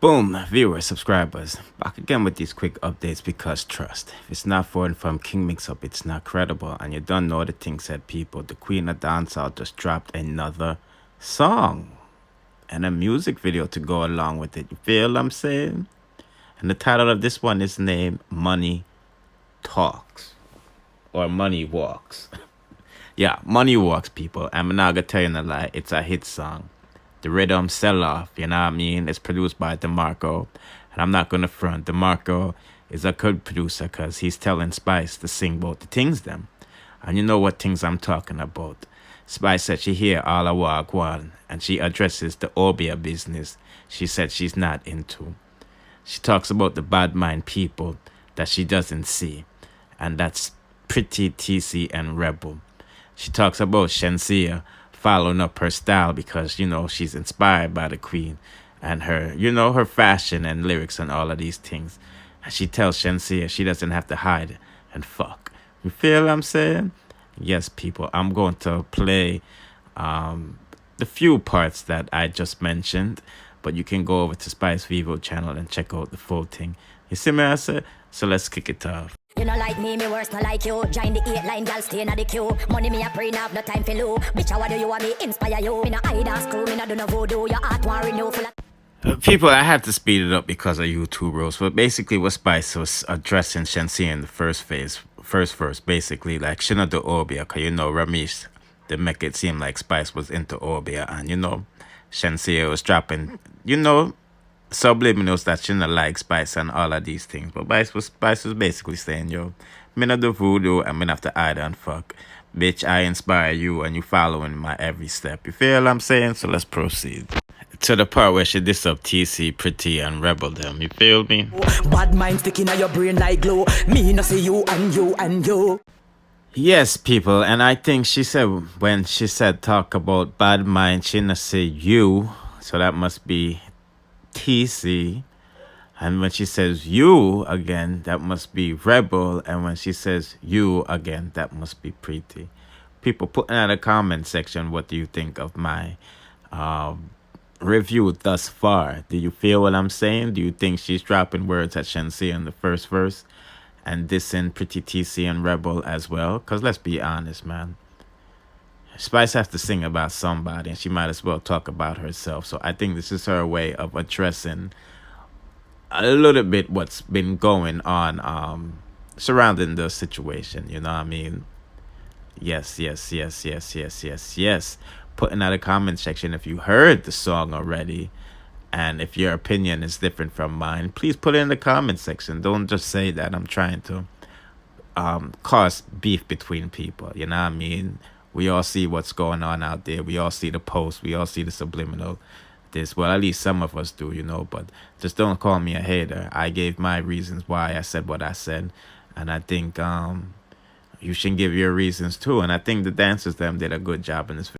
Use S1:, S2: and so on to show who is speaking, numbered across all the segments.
S1: Boom, viewers, subscribers, back again with these quick updates because trust. If it's not for and from King Mix Up, it's not credible. And you don't know the thing said people. The Queen of Dancehall just dropped another song and a music video to go along with it. You feel what I'm saying? And the title of this one is named Money Talks or Money Walks. Yeah, Money Walks, people. I'm not gonna tell you a lie, it's a hit song. The rhythm sell off, you know what I mean? It's produced by DeMarco. And I'm not going to front. DeMarco is a good producer because he's telling Spice to sing about the things them. And you know what things I'm talking about. Spice said she hear all a walk one and she addresses the Obea business she said she's not into. She talks about the bad mind people that she doesn't see. And that's Pretty, TC, and Rebel. She talks about Shenseea following up her style because, you know, she's inspired by the Queen and her, you know, her fashion and lyrics and all of these things. And she tells Shenseea she doesn't have to hide and fuck. You feel what I'm saying? Yes, people, I'm going to play the few parts that I just mentioned, but you can go over to Spice Vivo channel and check out the full thing. You see me, I said? So let's kick it off.
S2: You know like me worse not like you. Join the 8-line, girl, stay in the queue. Money me a pray, have no time for you. Bitch, how do you want me inspire you? Me no hide and screw, me no do no voodoo. Your heart want renew full of...
S1: People, I had to speed it up because of YouTube rules. But basically what Spice was addressing Shenseea in the first verse, basically, like, she not do Obea, because, you know, Romeich, they make it seem like Spice was into Obea. And, you know, Shenseea was dropping, you know, subliminals that she not like Spice and all of these things. But Spice was basically saying, yo, me not do voodoo and me not have to hide and fuck. Bitch, I inspire you and you following my every step. You feel what I'm saying? So let's proceed. To the part where she diss up TC, Pretty, and Rebel them. You feel me?
S3: Bad mind sticking on your brain like glue. Me no see you and you and you.
S1: Yes, people, and I think she said when she said talk about bad mind, she not say you, so that must be TC. And when she says you again, that must be Rebel. And when she says you again, that must be Pretty. People, put in the comment section, what do you think of my review thus far? Do you feel what I'm saying? Do you think she's dropping words at Shenseea in the first verse and dissing Pretty, TC, and Rebel as well? Because let's be honest, man. Spice has to sing about somebody, and she might as well talk about herself. So I think this is her way of addressing a little bit what's been going on surrounding the situation. You know what I mean? Yes. Put in the comment section if you heard the song already. And if your opinion is different from mine, please put it in the comment section. Don't just say that I'm trying to cause beef between people. You know what I mean? We all see what's going on out there. We all see the posts. We all see the subliminal. Well, at least some of us do, you know. But just don't call me a hater. I gave my reasons why I said what I said. And I think you should give your reasons too. And I think the dancers them did a good job in this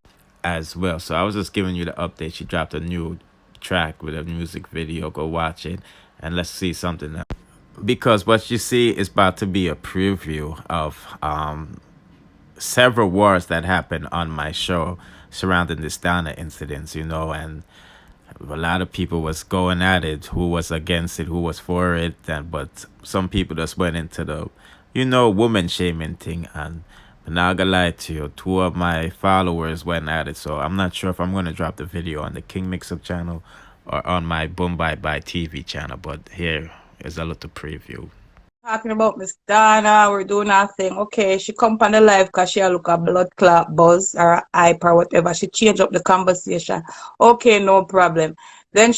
S1: as well. So I was just giving you the update. She dropped a new track with a music video. Go watch it. And let's see something else. Because what you see is about to be a preview of several wars that happened on my show surrounding this Donna incidents, you know, and a lot of people was going at it, who was against it, who was for it, but some people just went into the, you know, woman shaming thing. And I'm not gonna lie to you, 2 of my followers went at it, so I'm not sure if I'm gonna drop the video on the King Mix Up channel or on my Boom Bye Bye TV channel, but here is a little preview.
S4: Talking about Miss Donna, we're doing our thing. Okay, she come on the live because she look a blood clot buzz or hype or whatever. She changed up the conversation. Okay, no problem. Then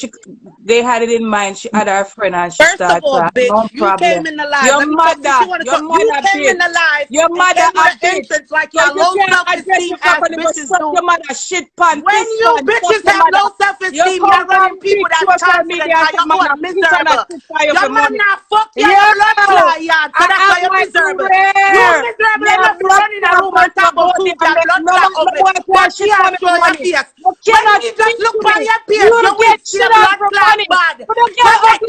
S4: they had it in mind. She had her friend and she
S5: started. First of all, bitch,
S4: no
S5: you
S4: problem.
S5: came in the live.
S4: Your mother
S5: came in the live.
S4: Your mother
S5: entrance like your low self-esteem ass bitches do.
S4: Your mother shit pan.
S5: When you bitches have low self-esteem, you're running people that's confident and you're more miserable. Your man not fuck your blood clot yard, so that's why you're miserable. You're miserable enough to run in a room and talk about two blood clot ugly. But she has show your face. When you just look by your face, your wig still blood clot bad. Look at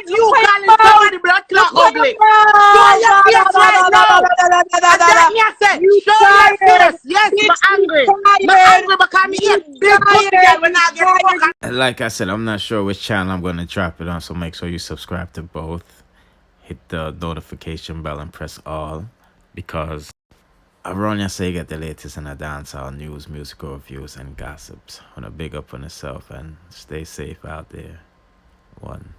S5: you calling somebody blood clot ugly. Show your face right now. And then you say, show your face. Yes, I'm angry. I'm angry because me eat big pussy girl when I get fucked.
S1: like I said, I'm not sure which channel I'm gonna drop it on, so make sure you subscribe to both. Hit the notification bell and press all, because I run you say you get the latest in the dancehall news, musical reviews, and gossips. Wanna big up on yourself and stay safe out there. One.